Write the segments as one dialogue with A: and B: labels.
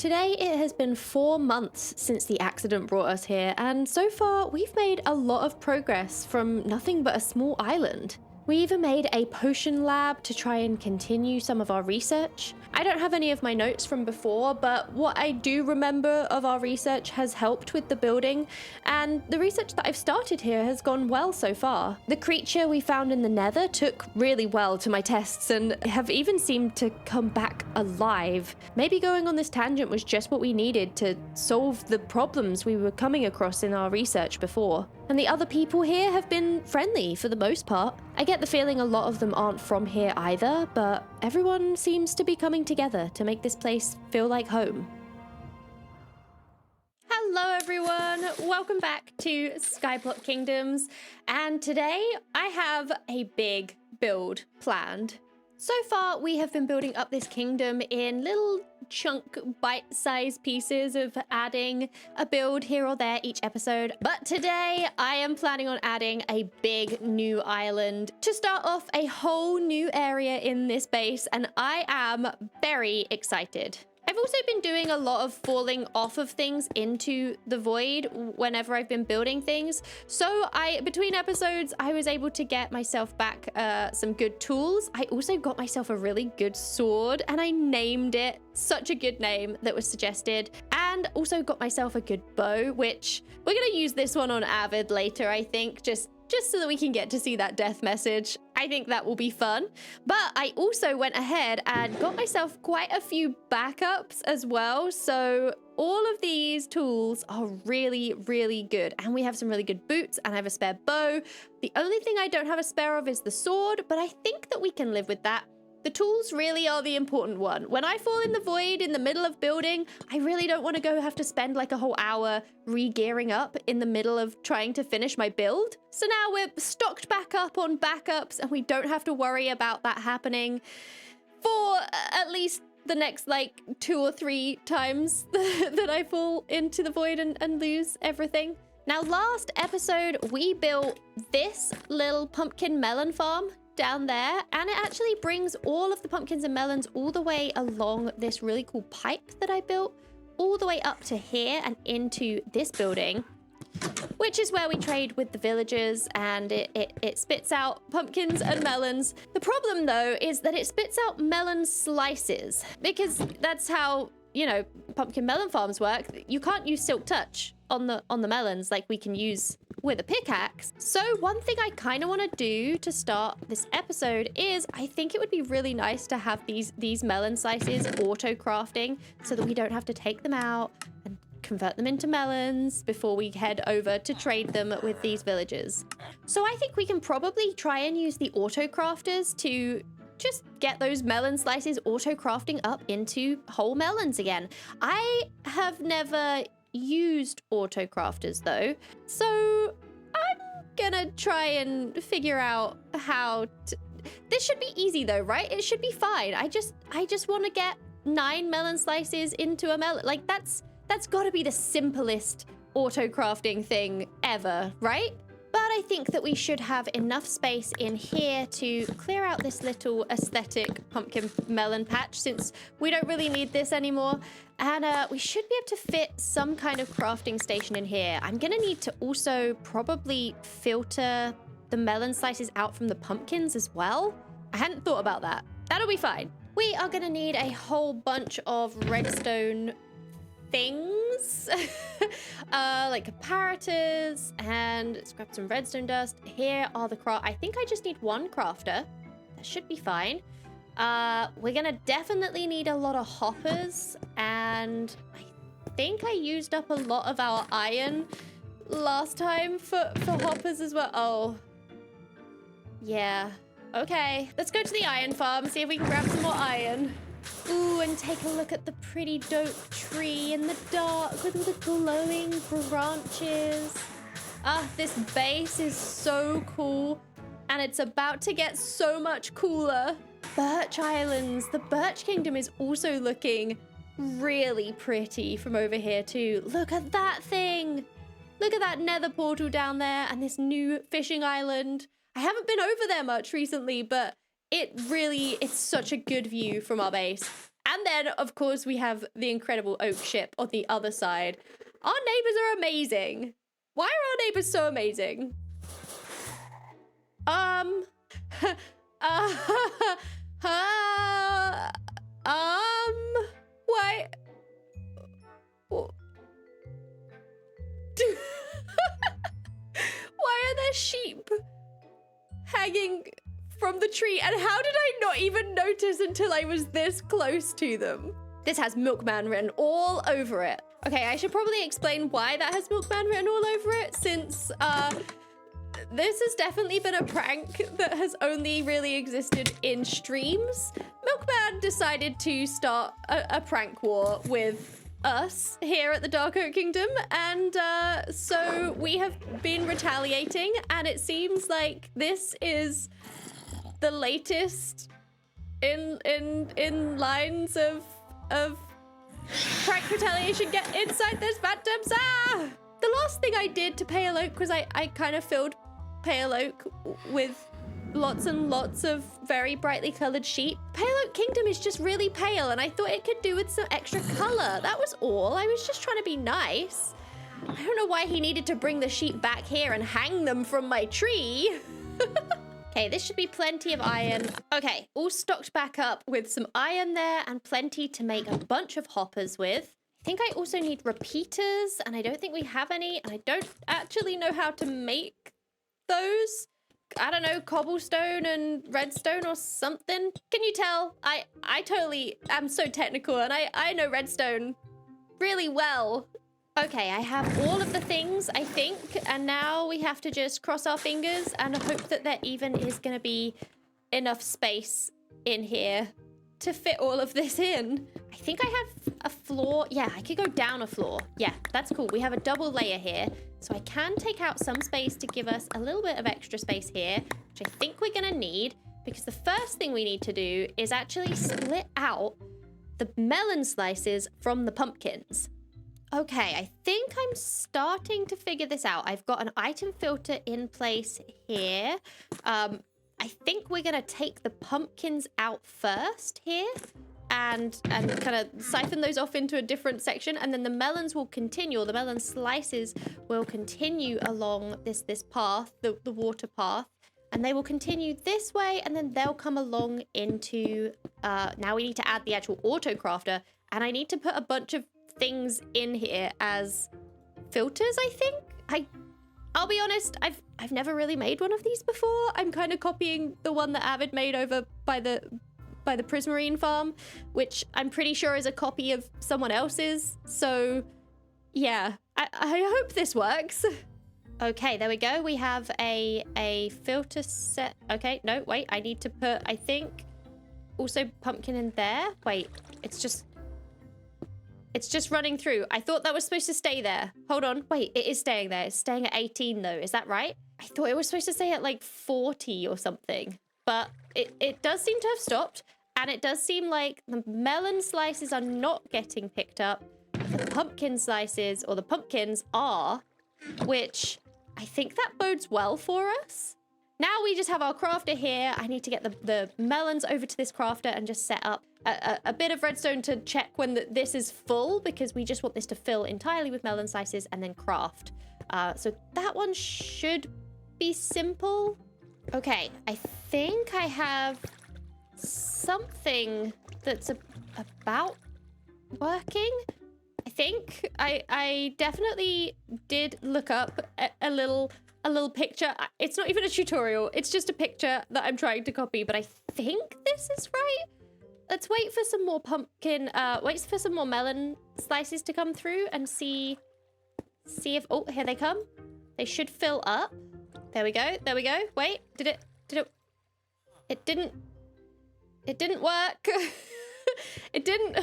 A: Today it has been 4 months since the accident brought us here, and so far we've made a lot of progress from nothing but a small island. We even made a potion lab to try and continue some of our research. I don't have any of my notes from before, but what I do remember of our research has helped with the building, and the research that I've started here has gone well so far. The creature we found in the Nether took really well to my tests and have even seemed to come back alive. Maybe going on this tangent was just what we needed to solve the problems we were coming across in our research before. And the other people here have been friendly for the most part. I get the feeling a lot of them aren't from here either, but everyone seems to be coming together to make this place feel like home. Hello everyone, welcome back to Skyblock Kingdoms, and today I have a big build planned. So far we have been building up this kingdom in little chunk bite-sized pieces of adding a build here or there each episode, but today I am planning on adding a big new island to start off a whole new area in this base, and I am very excited. I've also been doing a lot of falling off of things into the void whenever I've been building things. So between episodes, I was able to get myself back some good tools. I also got myself a really good sword and I named it such a good name that was suggested. And also got myself a good bow, which we're going to use this one on Avid later, I think, just so that we can get to see that death message. I think that will be fun. But I also went ahead and got myself quite a few backups as well. So all of these tools are really, really good. And we have some really good boots and I have a spare bow. The only thing I don't have a spare of is the sword, but I think that we can live with that. The tools really are the important one. When I fall in the void in the middle of building, I really don't want to have to spend like a whole hour re-gearing up in the middle of trying to finish my build. So now we're stocked back up on backups and we don't have to worry about that happening for at least the next like 2 or 3 times that I fall into the void and lose everything. Now, last episode, we built this little pumpkin melon farm down there, and it actually brings all of the pumpkins and melons all the way along this really cool pipe that I built, all the way up to here and into this building, which is where we trade with the villagers, and it spits out pumpkins and melons. The problem though is that it spits out melon slices, because that's how, you know, pumpkin melon farms work. You can't use silk touch on the melons like we can use with a pickaxe. So one thing I kind of want to do to start this episode is I think it would be really nice to have these melon slices auto crafting so that we don't have to take them out and convert them into melons before we head over to trade them with these villagers. So I think we can probably try and use the auto crafters to just get those melon slices auto crafting up into whole melons again. I have never used auto crafters though, so I'm gonna try and figure out how to... This should be easy though, right? It should be fine. I just want to get 9 melon slices into a melon. Like that's got to be the simplest auto crafting thing ever, right? But I think that we should have enough space in here to clear out this little aesthetic pumpkin melon patch, since we don't really need this anymore. And we should be able to fit some kind of crafting station in here. I'm gonna need to also probably filter the melon slices out from the pumpkins as well. I hadn't thought about that. That'll be fine. We are gonna need a whole bunch of redstone things like comparators, and let's grab some redstone dust. Here are the I think I just need 1 crafter. That should be fine. We're gonna definitely need a lot of hoppers, and I think I used up a lot of our iron last time for hoppers as well. Oh yeah, okay, let's go to the iron farm, see if we can grab some more iron. Ooh, and take a look at the pretty dope tree in the dark with all the glowing branches. Ah, this base is so cool, and it's about to get so much cooler. Birch Islands. The Birch Kingdom is also looking really pretty from over here too. Look at that thing. Look at that nether portal down there and this new fishing island. I haven't been over there much recently, but it's such a good view from our base. And then, of course, we have the incredible oak ship on the other side. Our neighbors are amazing. Why are our neighbors so amazing? uh, why? Why are there sheep hanging from the tree? And how did I not even notice until I was this close to them? This has Milkman written all over it. Okay, I should probably explain why that has Milkman written all over it, since this has definitely been a prank that has only really existed in streams. Milkman decided to start a prank war with us here at the Dark Oak Kingdom, and so we have been retaliating, and it seems like this is the latest in lines of prank retaliation. Get inside this phantoms. The last thing I did to Pale Oak was I kind of filled Pale Oak with lots and lots of very brightly colored sheep. Pale Oak Kingdom is just really pale, and I thought it could do with some extra color. That was all. I was just trying to be nice. I don't know why he needed to bring the sheep back here and hang them from my tree. Okay, this should be plenty of iron. Okay, all stocked back up with some iron there and plenty to make a bunch of hoppers with. I think I also need repeaters, and I don't think we have any, and I don't actually know how to make those. I don't know, cobblestone and redstone or something. Can you tell? I totally am so technical, and I know redstone really well. Okay, I have all of the things, I think, and now we have to just cross our fingers and hope that there even is going to be enough space in here to fit all of this in. I think I have a floor. Yeah, I could go down a floor. Yeah, that's cool. We have a double layer here, so I can take out some space to give us a little bit of extra space here, which I think we're going to need, because the first thing we need to do is actually split out the melon slices from the pumpkins. Okay, I think I'm starting to figure this out. I've got an item filter in place here. I think we're going to take the pumpkins out first here and kind of siphon those off into a different section. And then the melons will continue, or the melon slices will continue along this path, the water path. And they will continue this way, and then they'll come along into... now we need to add the actual auto crafter. And I need to put a bunch of things in here as filters, I think. I'll be honest, I've never really made one of these before. I'm kind of copying the one that Avid made over by the Prismarine farm, which I'm pretty sure is a copy of someone else's. So yeah, I hope this works. Okay, there we go. We have a filter set. Okay, no, wait, I need to put, I think, also pumpkin in there. Wait, it's just running through. I thought that was supposed to stay there. Hold on. Wait, it is staying there. It's staying at 18 though. Is that right? I thought it was supposed to stay at like 40 or something. But it does seem to have stopped. And it does seem like the melon slices are not getting picked up. The pumpkin slices, or the pumpkins, are. Which I think that bodes well for us. Now we just have our crafter here. I need to get the melons over to this crafter and just set up a bit of redstone to check when this is full, because we just want this to fill entirely with melon slices and then craft. So that one should be simple. Okay, I think I have something that's about working. I think I definitely did look up a little picture. It's not even a tutorial. It's just a picture that I'm trying to copy, but I think this is right. Let's wait for some more melon slices to come through and see if, oh, here they come. They should fill up. There we go. There we go. Wait, it didn't work. It didn't.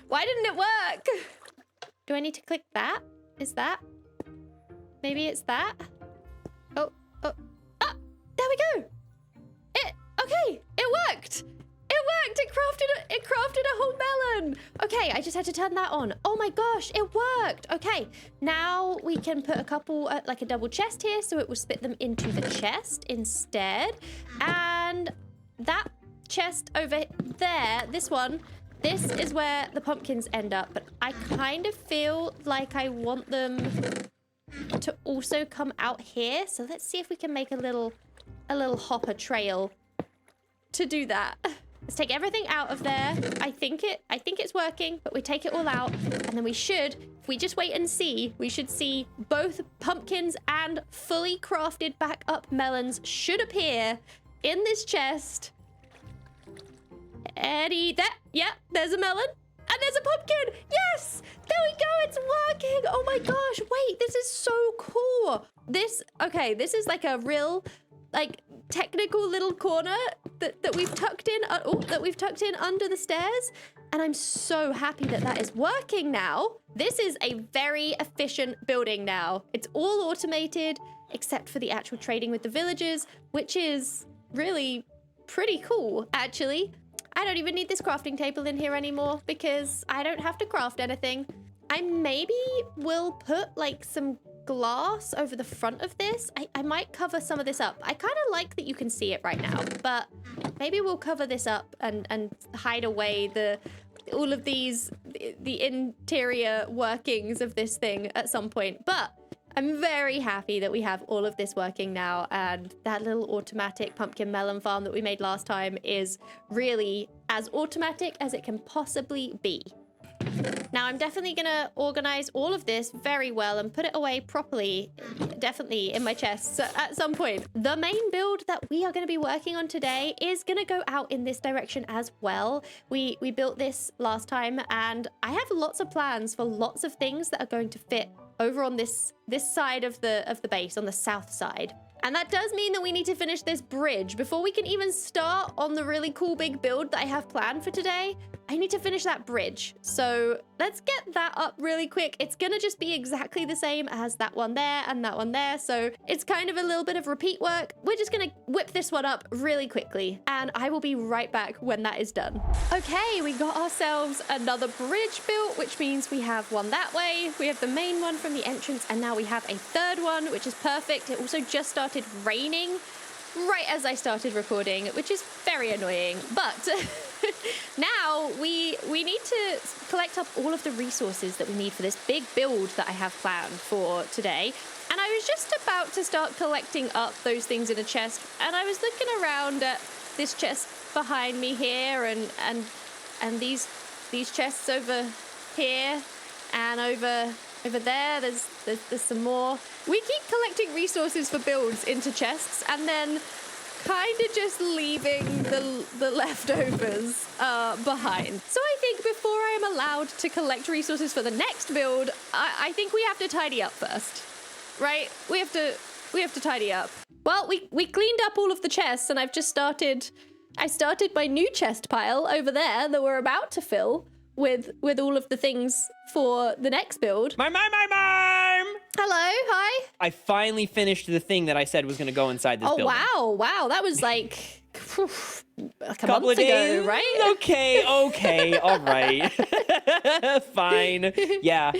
A: Why didn't it work? Do I need to click that? Is that? Maybe it's that? Oh. Ah, there we go. Okay, it worked. It worked. It crafted a whole melon. Okay, I just had to turn that on. Oh my gosh, it worked. Okay, now we can put a couple, like a double chest here, so it will split them into the chest instead. And that chest over there, this one, this is where the pumpkins end up, but I kind of feel like I want them to also come out here. So let's see if we can make a little hopper trail to do that. Let's take everything out of there. I think it's working, but we take it all out, and then we should, if we just wait and see, we should see both pumpkins and fully crafted back up melons should appear in this chest. Eddie, yeah, there's a melon. And there's a pumpkin! Yes! There we go, it's working! Oh my gosh, wait, this is so cool! This is like a real, like, technical little corner that we've tucked in, that we've tucked in under the stairs. And I'm so happy that that is working now. This is a very efficient building now. It's all automated, except for the actual trading with the villagers, which is really pretty cool, actually. I don't even need this crafting table in here anymore because I don't have to craft anything. I maybe will put like some glass over the front of this. I might cover some of this up. I kind of like that you can see it right now, but maybe we'll cover this up and hide away all of these, the interior workings of this thing at some point. But I'm very happy that we have all of this working now, and that little automatic pumpkin melon farm that we made last time is really as automatic as it can possibly be. Now, I'm definitely going to organize all of this very well and put it away properly, definitely in my chests at some point. The main build that we are going to be working on today is going to go out in this direction as well. We built this last time, and I have lots of plans for lots of things that are going to fit over on this side of the base, on the south side. And that does mean that we need to finish this bridge. Before we can even start on the really cool big build that I have planned for today, I need to finish that bridge. So let's get that up really quick. It's gonna just be exactly the same as that one there and that one there. So it's kind of a little bit of repeat work. We're just gonna whip this one up really quickly, and I will be right back when that is done. Okay, we got ourselves another bridge built, which means we have one that way. We have the main one from the entrance, and now we have a third one, which is perfect. It also just started raining right as I started recording, which is very annoying. But now we need to collect up all of the resources that we need for this big build that I have planned for today. And I was just about to start collecting up those things in a chest, and I was looking around at this chest behind me here, and these chests over here and over there. There's some more. We keep collecting resources for builds into chests and then kind of just leaving the leftovers behind. So I think before I am allowed to collect resources for the next build, I think we have to tidy up first, right? We have to tidy up. Well, we cleaned up all of the chests, and I started my new chest pile over there that we're about to fill with all of the things for the next build.
B: Mime!
A: Hello, hi.
B: I finally finished the thing that I said was going to go inside this building.
A: Oh, wow. That was like a
B: couple
A: month
B: of days
A: ago, right?
B: Okay, all right. Fine. Yeah.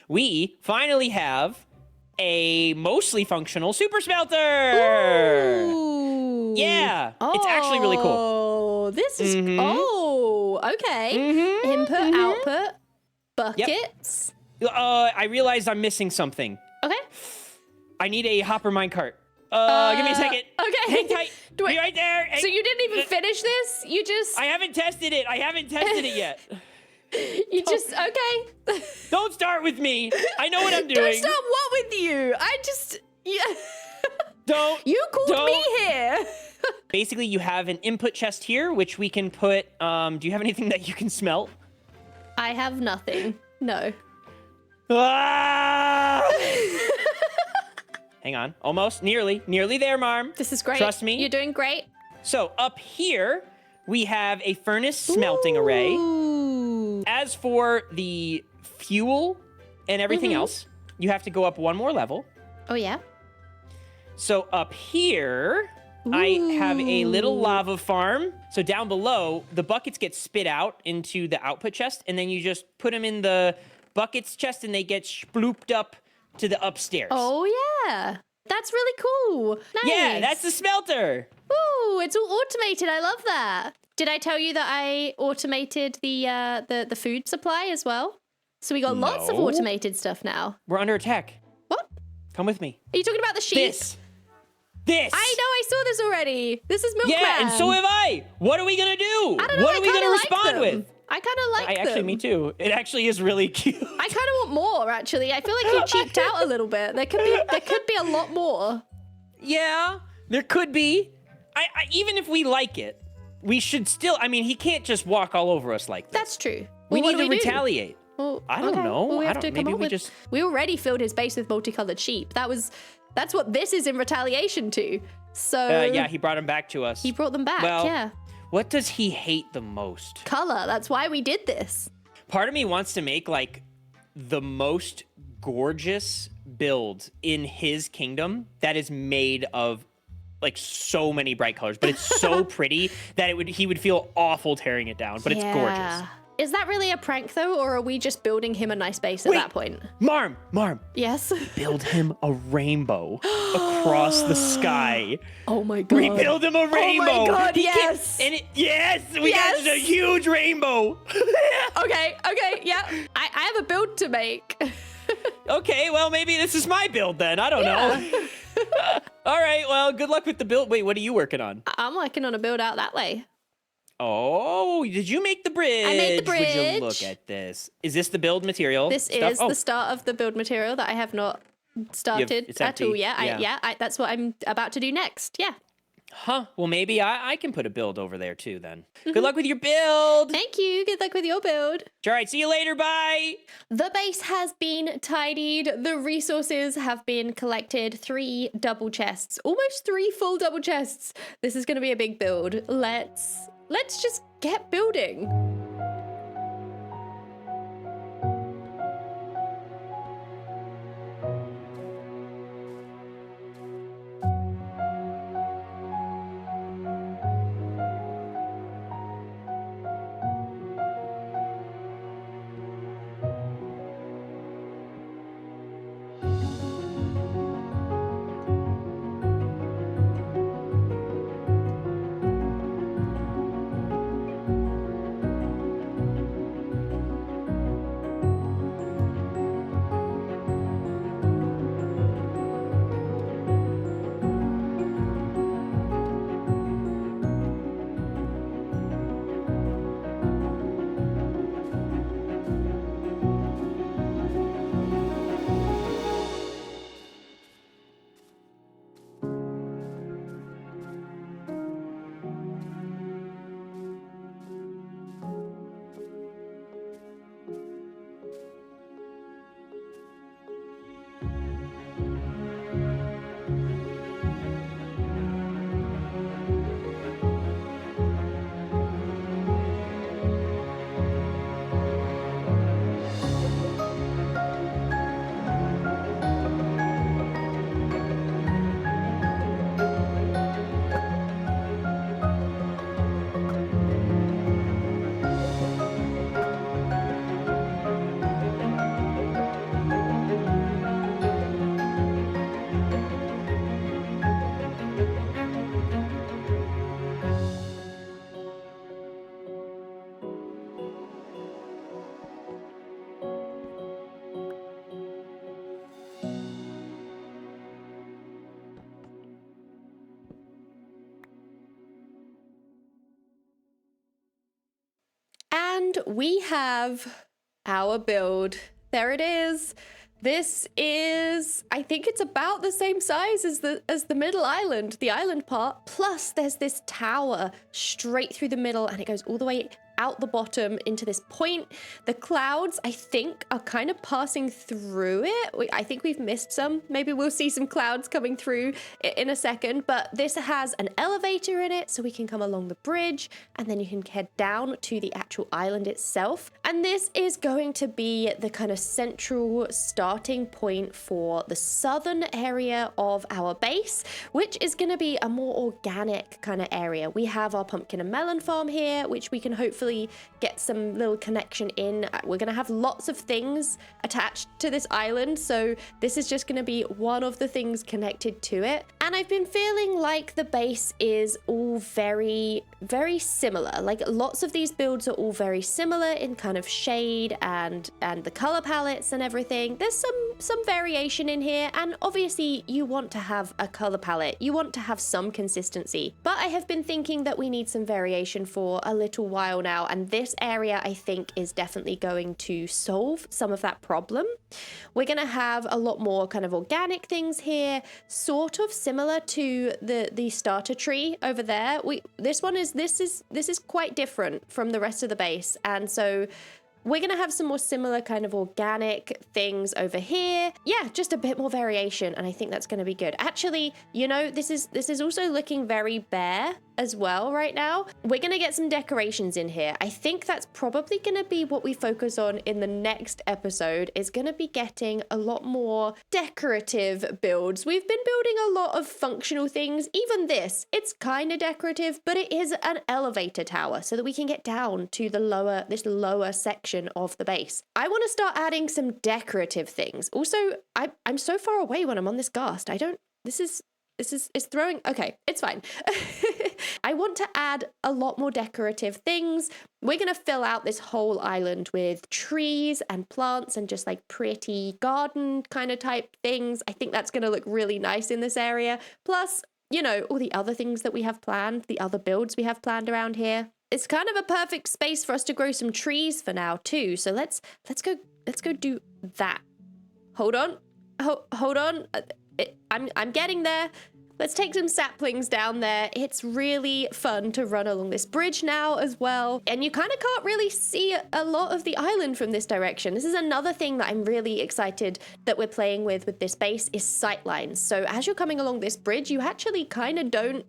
B: We finally have a mostly functional super smelter.
A: Ooh.
B: Yeah, it's actually really cool.
A: Oh, this is, okay. Input, output, buckets.
B: Yep. I realized I'm missing something.
A: Okay.
B: I need a hopper minecart. Give me a second.
A: Okay.
B: Hang tight. Be right there.
A: So you didn't even finish this? You just...
B: I haven't tested it yet.
A: Okay.
B: Don't start with me. I know what I'm doing.
A: Don't start what with you? You called me here.
B: Basically, you have an input chest here, which we can put, do you have anything that you can smelt?
A: I have nothing. No.
B: Ah! Hang on. Almost. Nearly there, Marm.
A: This is great.
B: Trust me.
A: You're doing great.
B: So up here, we have a furnace smelting array. As for the fuel and everything else, you have to go up one more level.
A: Oh, yeah?
B: So up here, I have a little lava farm. So down below, the buckets get spit out into the output chest, and then you just put them in the buckets chest, and they get splooped up to the upstairs.
A: Oh, yeah. That's really cool. Nice.
B: Yeah, that's the smelter.
A: Ooh, it's all automated. I love that. Did I tell you that I automated the food supply as well? So we got lots of
B: No.
A: automated stuff now.
B: We're under attack.
A: What?
B: Come with me.
A: Are you talking about the sheep?
B: This.
A: I know, I saw this already. This is Milkman.
B: Yeah, and so have I. What are we gonna do?
A: I don't know,
B: What are we gonna respond with?
A: I kind of like them.
B: Actually, me too. It actually is really cute.
A: I kind of want more, actually. I feel like you cheaped out a little bit. There could be a lot more.
B: Yeah, there could be. I even if we like it, we should still. I mean, he can't just walk all over us like this.
A: That's true.
B: We
A: Well,
B: need
A: what
B: to
A: do we do?
B: retaliate.
A: Well,
B: I don't
A: okay.
B: know.
A: Well, we
B: I
A: have to
B: don't.
A: come
B: Maybe
A: up
B: we
A: with...
B: just.
A: We already filled his base with multicolored sheep. That's what this is in retaliation to. So
B: Yeah, he brought him back to us.
A: he brought them back.
B: Well,
A: yeah,
B: What does he hate the most?
A: color. That's why we did this.
B: Part of me wants to make like the most gorgeous build in his kingdom that is made of like so many bright colors, but it's so pretty that he would feel awful tearing it down, but it's gorgeous.
A: Is that really a prank though, or are we just building him a nice base at that point?
B: Marm,
A: Yes.
B: build him a rainbow across the sky.
A: Oh my god.
B: We build him a rainbow.
A: Oh my god,
B: He can't-
A: yes.
B: And we got a huge rainbow.
A: Okay, yeah. I have a build to make.
B: Okay, well, maybe this is my build then. I don't know. All right, well, good luck with the build. Wait, what are you working on?
A: I'm working on a build out that way.
B: Oh, did you make the bridge?
A: I made the
B: Would you
A: bridge.
B: look at this? Is this the build material?
A: This
B: stuff?
A: is
B: Oh,
A: the start of the build material that I have not started
B: it's
A: at all
B: empty.
A: yet.
B: Yeah.
A: That's what I'm about to do next. Yeah.
B: Huh. Well, maybe I can put a build over there too then. Good luck with your build.
A: Thank you. Good luck with your build.
B: All right, see you later. Bye.
A: The base has been tidied. The resources have been collected. 3 double chests. Almost 3 full double chests. This is going to be a big build. Let's just get building. And we have our build. There it is. This is, I think it's about the same size as the middle island, the island part. Plus there's this tower straight through the middle and it goes all the way out the bottom into this point. The clouds, I think, are kind of passing through it. I think we've missed some. Maybe we'll see some clouds coming through in a second, but this has an elevator in it so we can come along the bridge and then you can head down to the actual island itself. And this is going to be the kind of central starting point for the southern area of our base, which is going to be a more organic kind of area. We have our pumpkin and melon farm here, which we can hopefully hopefully get some little connection in. We're going to have lots of things attached to this island, so this is just going to be one of the things connected to it. And I've been feeling like the base is all very, very similar. Like lots of these builds are all very similar in kind of shade and the color palettes and everything. There's some variation in here, and obviously you want to have a color palette. You want to have some consistency. But I have been thinking that we need some variation for a little while now, and this area I think is definitely going to solve some of that problem. We're going to have a lot more kind of organic things here, sort of similar to the starter tree over there. This is quite different from the rest of the base, and so we're going to have some more similar kind of organic things over here. Yeah, just a bit more variation, and I think that's going to be good. Actually, you know, this is also looking very bare as well right now. We're going to get some decorations in here. I think that's probably going to be what we focus on in the next episode, is going to be getting a lot more decorative builds. We've been building a lot of functional things. Even this, it's kind of decorative, but it is an elevator tower so that we can get down to this lower section of the base. I want to start adding some decorative things. Also, I'm so far away when I'm on this ghast. It's throwing. Okay, it's fine. I want to add a lot more decorative things. We're going to fill out this whole island with trees and plants and just like pretty garden kind of type things. I think that's going to look really nice in this area. Plus, you know, all the other things that we have planned, the other builds we have planned around here. It's kind of a perfect space for us to grow some trees for now too. So let's go do that. Hold on. Hold on. I'm getting there. Let's take some saplings down there. It's really fun to run along this bridge now as well. And you kind of can't really see a lot of the island from this direction. This is another thing that I'm really excited that we're playing with this base is sightlines. So as you're coming along this bridge, you actually kind of don't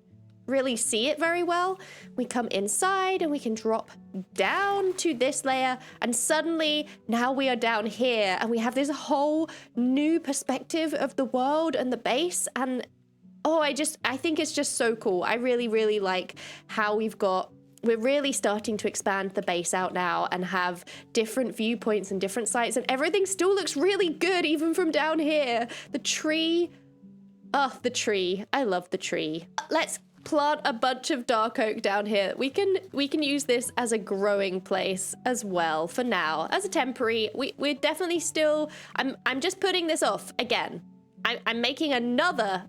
A: really see it very well. We come inside and we can drop down to this layer, and suddenly now we are down here and we have this whole new perspective of the world and the base. And I think it's just so cool. I really, really like how we're really starting to expand the base out now and have different viewpoints and different sites, and everything still looks really good even from down here. The tree. The tree. I love the tree. Let's plant a bunch of dark oak down here. We can use this as a growing place as well for now. As a temporary, we're definitely still, I'm just putting this off again. I'm making another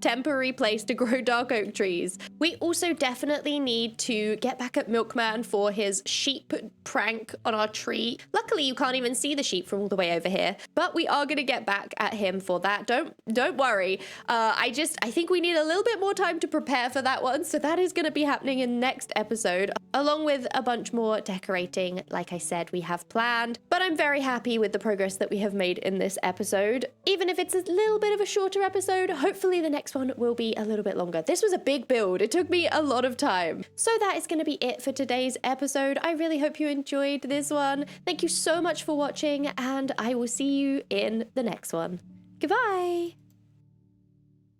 A: temporary place to grow dark oak trees. We also definitely need to get back at Milkman for his sheep prank on our tree. Luckily, you can't even see the sheep from all the way over here, but we are going to get back at him for that. Don't worry. I think we need a little bit more time to prepare for that one. So that is going to be happening in next episode, along with a bunch more decorating, like I said, we have planned. But I'm very happy with the progress that we have made in this episode. Even if it's a little bit of a shorter episode, hopefully the next one will be a little bit longer. This was a big build. It took me a lot of time. So that is going to be it for today's episode. I really hope you enjoyed this one. Thank you so much for watching, and I will see you in the next one. Goodbye.